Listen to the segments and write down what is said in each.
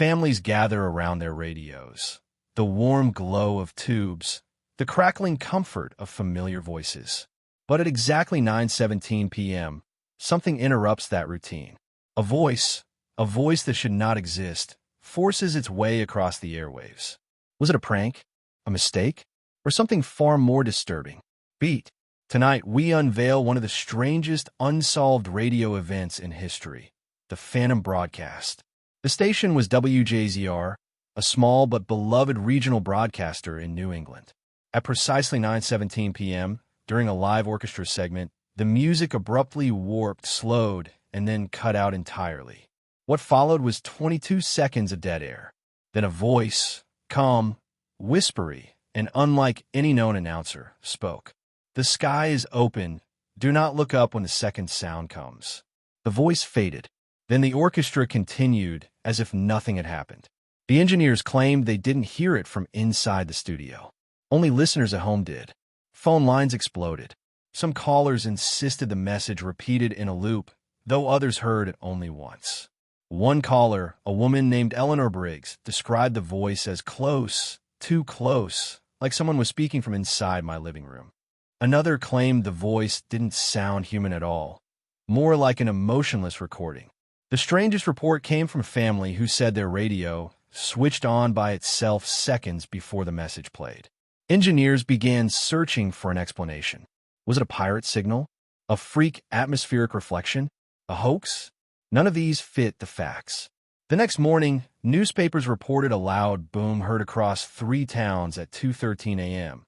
Families gather around their radios. The warm glow of tubes, the crackling comfort of familiar voices. But at exactly 9:17 p.m., something interrupts that routine. A voice that should not exist, forces its way across the airwaves. Was it a prank? A mistake? Or something far more disturbing? Beat. Tonight, we unveil one of the strangest unsolved radio events in history, the Phantom Broadcast. The station was WJZR, a small but beloved regional broadcaster in New England. At precisely 9:17 p.m., during a live orchestra segment, the music abruptly warped, slowed, and then cut out entirely. What followed was 22 seconds of dead air. Then a voice, calm, whispery, and unlike any known announcer, spoke. "The sky is open. Do not look up when the second sound comes." The voice faded. Then the orchestra continued as if nothing had happened. The engineers claimed they didn't hear it from inside the studio. Only listeners at home did. Phone lines exploded. Some callers insisted the message repeated in a loop, though others heard it only once. One caller, a woman named Eleanor Briggs, described the voice as close, too close, like someone was speaking from inside my living room. Another claimed the voice didn't sound human at all, more like an emotionless recording. The strangest report came from a family who said their radio switched on by itself seconds before the message played. Engineers began searching for an explanation. Was it a pirate signal? A freak atmospheric reflection? A hoax? None of these fit the facts. The next morning, newspapers reported a loud boom heard across 3 towns at 2:13 a.m.,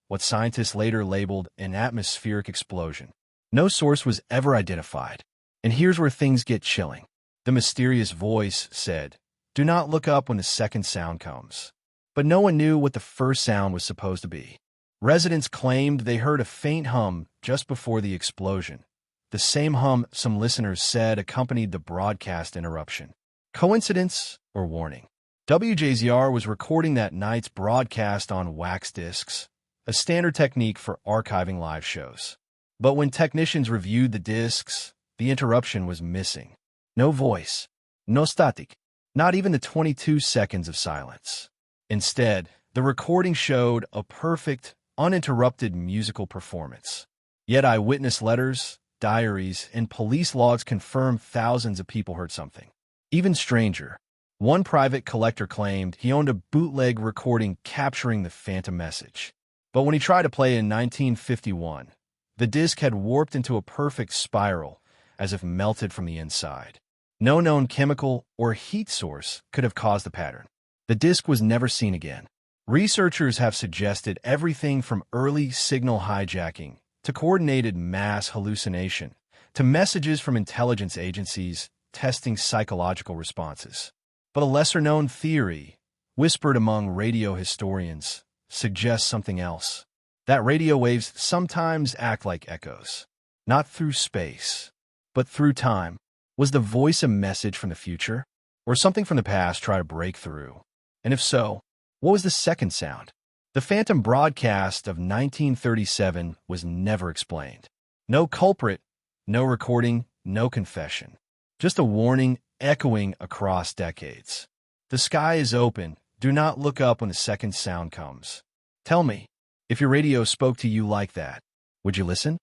what scientists later labeled an atmospheric explosion. No source was ever identified. And here's where things get chilling. The mysterious voice said, "Do not look up when the second sound comes." But no one knew what the first sound was supposed to be. Residents claimed they heard a faint hum just before the explosion, the same hum some listeners said accompanied the broadcast interruption. Coincidence or warning? WJZR was recording that night's broadcast on wax discs, a standard technique for archiving live shows. But when technicians reviewed the discs, the interruption was missing. No voice, no static, not even the 22 seconds of silence. Instead, the recording showed a perfect, uninterrupted musical performance. Yet eyewitness letters, diaries, and police logs confirmed thousands of people heard something. Even stranger, one private collector claimed he owned a bootleg recording capturing the phantom message. But when he tried to play it in 1951, the disc had warped into a perfect spiral, as if melted from the inside. No known chemical or heat source could have caused the pattern. The disc was never seen again. Researchers have suggested everything from early signal hijacking to coordinated mass hallucination to messages from intelligence agencies testing psychological responses. But a lesser-known theory, whispered among radio historians, suggests something else. That radio waves sometimes act like echoes, not through space, but through time. Was the voice a message from the future, or something from the past try to break through? And if so, what was the second sound? The Phantom Broadcast of 1937 was never explained. No culprit, no recording, no confession. Just a warning echoing across decades. The sky is open. Do not look up when the second sound comes. Tell me, if your radio spoke to you like that, would you listen?